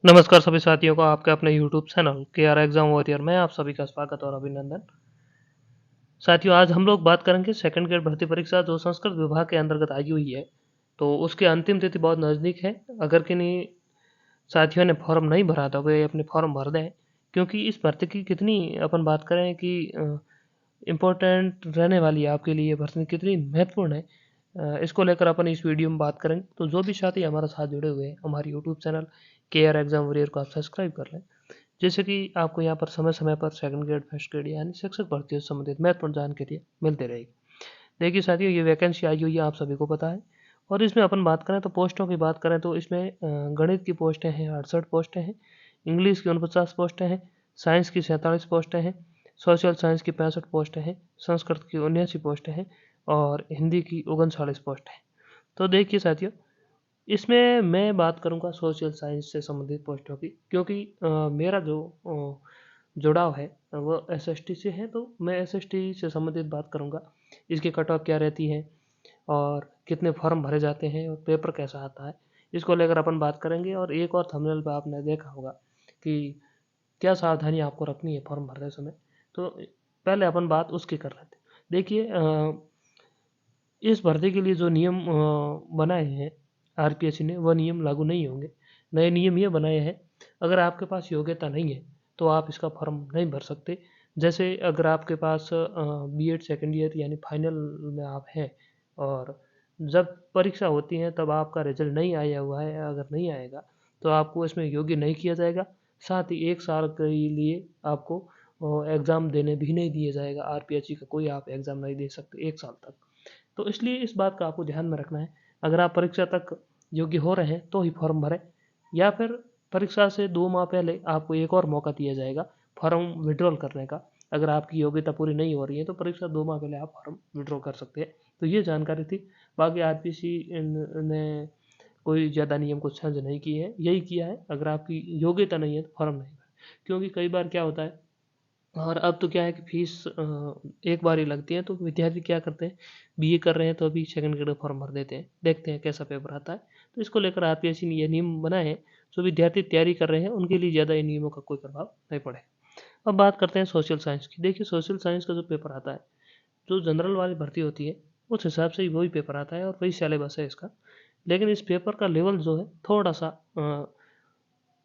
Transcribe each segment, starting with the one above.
नमस्कार सभी साथियों को आपके अपने YouTube channel KR exam warrior में आप सभी का स्वागत और अभिनंदन। साथियों, आज हम लोग बात करेंगे सेकंड ग्रेड भर्ती परीक्षा जो संस्कृत विभाग के अंतर्गत आई हुई है। तो उसकी अंतिम तिथि बहुत नज़दीक है। अगर किन्हीं साथियों ने फॉर्म नहीं भरा तो वे अपने फॉर्म भर दें, क्योंकि इस भर्ती की कितनी अपन बात करें कि इम्पोर्टेंट रहने वाली है आपके लिए, भर्ती कितनी महत्वपूर्ण है, इसको लेकर अपन इस वीडियो में बात करेंगे। तो जो भी साथी हमारे साथ जुड़े हुए हैं, हमारे YouTube channel KR exam warrior को आप सब्सक्राइब कर लें, जैसे कि आपको यहाँ पर समय समय पर सेकंड ग्रेड फर्स्ट ग्रेड यानी शिक्षक भर्तियों से संबंधित महत्वपूर्ण जानकारी मिलती रहेगी। देखिए साथियों, ये वैकेंसी आई हुई है, आप सभी को पता है। और इसमें अपन बात करें तो पोस्टों की बात करें तो इसमें गणित की पोस्टें हैं 68 पोस्टें हैं, इंग्लिश की 49 पोस्टें हैं, साइंस की 47 पोस्टें हैं, सोशल साइंस की 65 पोस्टें हैं, संस्कृत की 79 पोस्टें हैं और हिंदी की 39 पोस्टें हैं। तो देखिए साथियों, इसमें मैं बात करूंगा सोशल साइंस से संबंधित पोस्टों की, क्योंकि मेरा जो जुड़ाव है वो SST से है, तो मैं SST से संबंधित बात करूंगा। इसकी कट ऑफ क्या रहती है और कितने फॉर्म भरे जाते हैं और पेपर कैसा आता है, इसको लेकर अपन बात करेंगे। और एक और थंबनेल पे आपने देखा होगा कि क्या सावधानी आपको रखनी है फॉर्म भरते समय। तो पहले अपन बात उसकी कर लेते हैं। देखिए, इस भर्ती के लिए जो नियम बनाए हैं RPSC ने, वह नियम लागू नहीं होंगे। नए नियम ये बनाए हैं, अगर आपके पास योग्यता नहीं है तो आप इसका फॉर्म नहीं भर सकते। जैसे अगर आपके पास B.Ed सेकेंड ईयर यानी फाइनल में आप हैं और जब परीक्षा होती है तब आपका रिजल्ट नहीं आया हुआ है, अगर नहीं आएगा तो आपको इसमें योग्य नहीं किया जाएगा। साथ ही 1 साल के लिए आपको एग्ज़ाम देने भी नहीं दिया जाएगा। RPSC का कोई आप एग्ज़ाम नहीं दे सकते 1 साल तक। तो इसलिए इस बात का आपको ध्यान में रखना है। अगर आप परीक्षा तक योग्य हो रहे हैं तो ही फॉर्म भरें, या फिर परीक्षा से 2 माह पहले आपको एक और मौका दिया जाएगा फॉर्म विड्रॉल करने का। अगर आपकी योग्यता पूरी नहीं हो रही है तो परीक्षा 2 माह पहले आप फॉर्म विड्रॉ कर सकते हैं। तो ये जानकारी थी। बाकी RPSC ने कोई ज़्यादा नियम को चेंज नहीं किए हैं, यही किया है अगर आपकी योग्यता नहीं है तो फॉर्म नहीं भरें। क्योंकि कई बार क्या होता है, और अब तो क्या है कि फीस एक बार ही लगती है, तो विद्यार्थी क्या करते हैं, BA कर रहे हैं तो अभी सेकंड ग्रेड फॉर्म भर देते हैं, देखते हैं कैसा पेपर आता है। तो इसको लेकर RPSC ने ये नियम बनाए हैं, जो विद्यार्थी तैयारी कर रहे हैं उनके लिए ज़्यादा इन नियमों का कोई प्रभाव नहीं पड़े। अब बात करते हैं सोशल साइंस की। देखिए, सोशल साइंस का जो पेपर आता है, जो जनरल वाली भर्ती होती है उस हिसाब से ही वही पेपर आता है और वही सिलेबस है इसका। लेकिन इस पेपर का लेवल जो है थोड़ा सा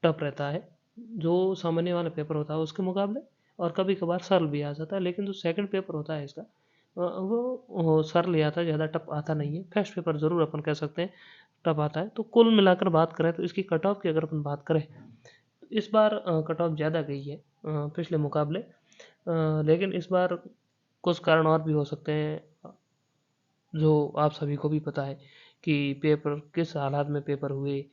टफ रहता है, जो सामान्य वाला पेपर होता है उसके मुकाबले, और कभी कभार सरल भी आ जाता है। लेकिन जो सेकंड पेपर होता है इसका, वो सरल ही आता है, ज़्यादा टफ आता नहीं है। फर्स्ट पेपर ज़रूर अपन कह सकते हैं टफ आता है। तो कुल मिलाकर बात करें तो इसकी कट ऑफ की अगर अपन बात करें तो इस बार कट ऑफ ज़्यादा गई है पिछले मुकाबले। लेकिन इस बार कुछ कारण और भी हो सकते हैं, जो आप सभी को भी पता है कि पेपर किस हालात में पेपर हुए,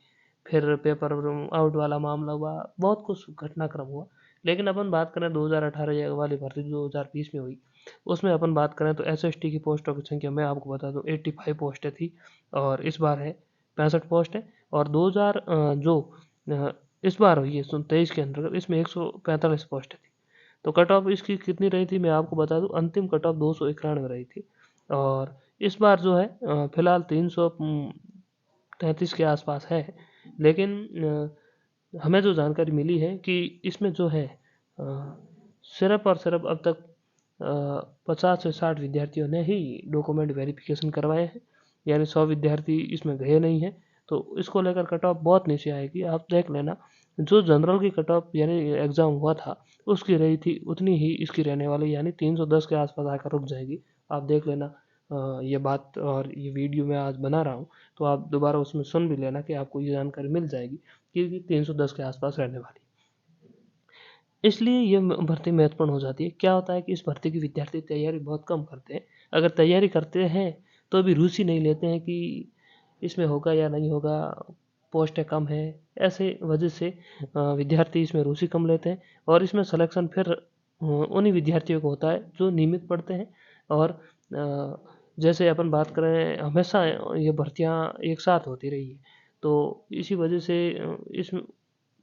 फिर पेपर आउट वाला मामला हुआ, बहुत कुछ घटनाक्रम हुआ। लेकिन अपन बात करें 2018 वाली भर्ती 2020 में हुई, उसमें अपन बात करें तो SST की पोस्टों की संख्या मैं आपको बता दूं 85 पोस्टें थी, और इस बार है 65 पोस्ट है। और 2000 जो इस बार हुई है 23 के अंतर्गत, इसमें 145 पोस्टें थी। तो कट ऑफ इसकी कितनी रही थी मैं आपको बता दूं, अंतिम कट ऑफ 291 रही थी। और इस बार जो है फिलहाल 333 के आसपास है। लेकिन हमें जो जानकारी मिली है कि इसमें जो है सिर्फ और सिर्फ अब तक 50 से 60 विद्यार्थियों ने ही डॉक्यूमेंट वेरिफिकेशन करवाए हैं, यानी 100 विद्यार्थी इसमें गए नहीं हैं। तो इसको लेकर कट ऑफ बहुत नीचे आएगी, आप देख लेना। जो जनरल की कट ऑफ यानी एग्ज़ाम हुआ था उसकी रही थी उतनी ही इसकी रहने वाली, यानी 310 के आसपास आकर रुक जाएगी। आप देख लेना ये बात, और ये वीडियो मैं आज बना रहा हूँ तो आप दोबारा उसमें सुन भी लेना कि आपको ये जानकारी मिल जाएगी कि 310 के आसपास रहने वाली। इसलिए ये भर्ती महत्वपूर्ण हो जाती है। क्या होता है कि इस भर्ती की विद्यार्थी तैयारी बहुत कम करते हैं। अगर तैयारी करते हैं तो भी रुचि नहीं लेते हैं कि इसमें होगा या नहीं होगा, पोस्टें कम है, ऐसे वजह से विद्यार्थी इसमें रुचि कम लेते हैं। और इसमें सिलेक्शन फिर उन्हीं विद्यार्थियों को होता है जो नियमित पढ़ते हैं। और जैसे अपन बात करें, हमेशा ये भर्तियाँ एक साथ होती रही है, तो इसी वजह से इसमें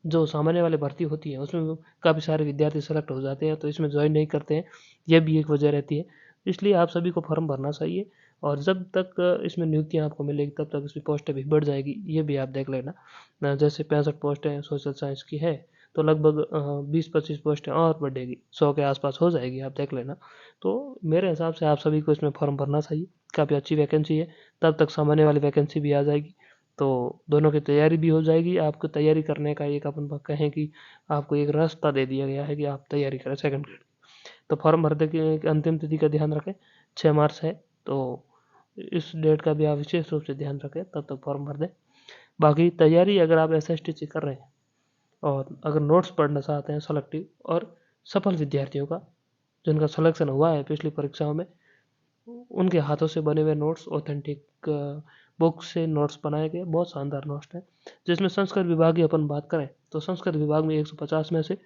जो सामान्य वाली भर्ती होती है उसमें काफ़ी सारे विद्यार्थी सेलेक्ट हो जाते हैं, तो इसमें ज्वाइन नहीं करते हैं। यह भी एक वजह रहती है। इसलिए आप सभी को फॉर्म भरना चाहिए और जब तक इसमें नियुक्तियाँ आपको मिलेगी तब तक इसकी पोस्टें भी बढ़ जाएगी, ये भी आप देख लेना। जैसे 65 पोस्टें सोशल साइंस की है तो लगभग 20-25 पोस्टें और बढ़ेगी, 100 के आसपास हो जाएगी, आप देख लेना। तो मेरे हिसाब से आप सभी को इसमें फॉर्म भरना चाहिए, काफ़ी अच्छी वैकेंसी है। तब तक सामान्य वाली वैकेंसी भी आ जाएगी, तो दोनों की तैयारी भी हो जाएगी। आपको तैयारी करने का एक अपन कहें कि आपको एक रास्ता दे दिया गया है कि आप तैयारी करें सेकंड ग्रेड। तो फॉर्म भरने की अंतिम तिथि का ध्यान रखें, 6 मार्च है, तो इस डेट का भी आप विशेष रूप से ध्यान रखें, तब तक फॉर्म भर दें। बाकी तैयारी अगर आप SST से कर रहे हैं और अगर नोट्स पढ़ना चाहते हैं सेलेक्टिव और सफल विद्यार्थियों का जिनका सिलेक्शन हुआ है पिछली परीक्षाओं में, उनके हाथों से बने हुए नोट्स, ऑथेंटिक बुक से नोट्स बनाए गए, बहुत शानदार नोट्स हैं। जिसमें संस्कृत विभाग की अपन बात करें तो संस्कृत विभाग में 150 में से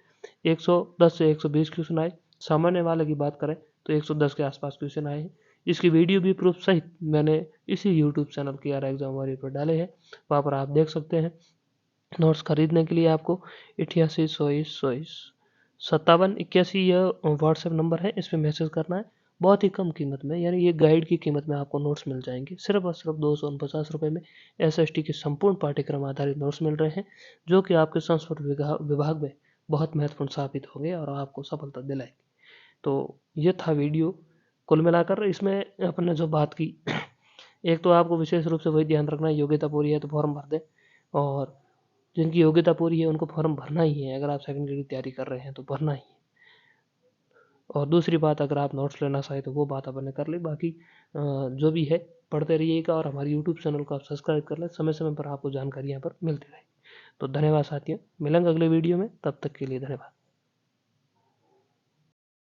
110 से 120 क्वेश्चन आए। सामान्य वाले की बात करें तो 110 के आसपास क्वेश्चन आए हैं। इसकी वीडियो भी प्रूफ सहित मैंने इसी YouTube channel KR exam warrior पर डाले हैं, वहाँ पर आप देख सकते हैं। नोट्स खरीदने के लिए आपको 88 100 27 81 यह व्हाट्सएप नंबर है, इस पर मैसेज करना है। बहुत ही कम कीमत में, यानी ये गाइड की कीमत में आपको नोट्स मिल जाएंगे, सिर्फ और सिर्फ 250 रुपये में SST के संपूर्ण पाठ्यक्रम आधारित नोट्स मिल रहे हैं, जो कि आपके संस्कृत विभाग में बहुत महत्वपूर्ण साबित होंगे और आपको सफलता दिलाएंगे। तो ये था वीडियो। कुल मिलाकर इसमें अपन ने जो बात की एक तो आपको विशेष रूप से वही ध्यान रखना है, योग्यता पूरी है तो फॉर्म भर दें, और जिनकी योग्यता पूरी है उनको फॉर्म भरना ही है। अगर आप सेकंड ग्रेड की तैयारी कर रहे हैं तो भरना ही है। और दूसरी बात, अगर आप नोट्स लेना चाहें तो वो बात अपन ने कर ली। बाकी जो भी है पढ़ते रहिएगा और हमारे यूट्यूब चैनल को आप सब्सक्राइब कर लें, समय समय पर आपको जानकारी यहाँ पर मिलती रहेगी। तो धन्यवाद साथियों, मिलेंगे अगले वीडियो में, तब तक के लिए धन्यवाद।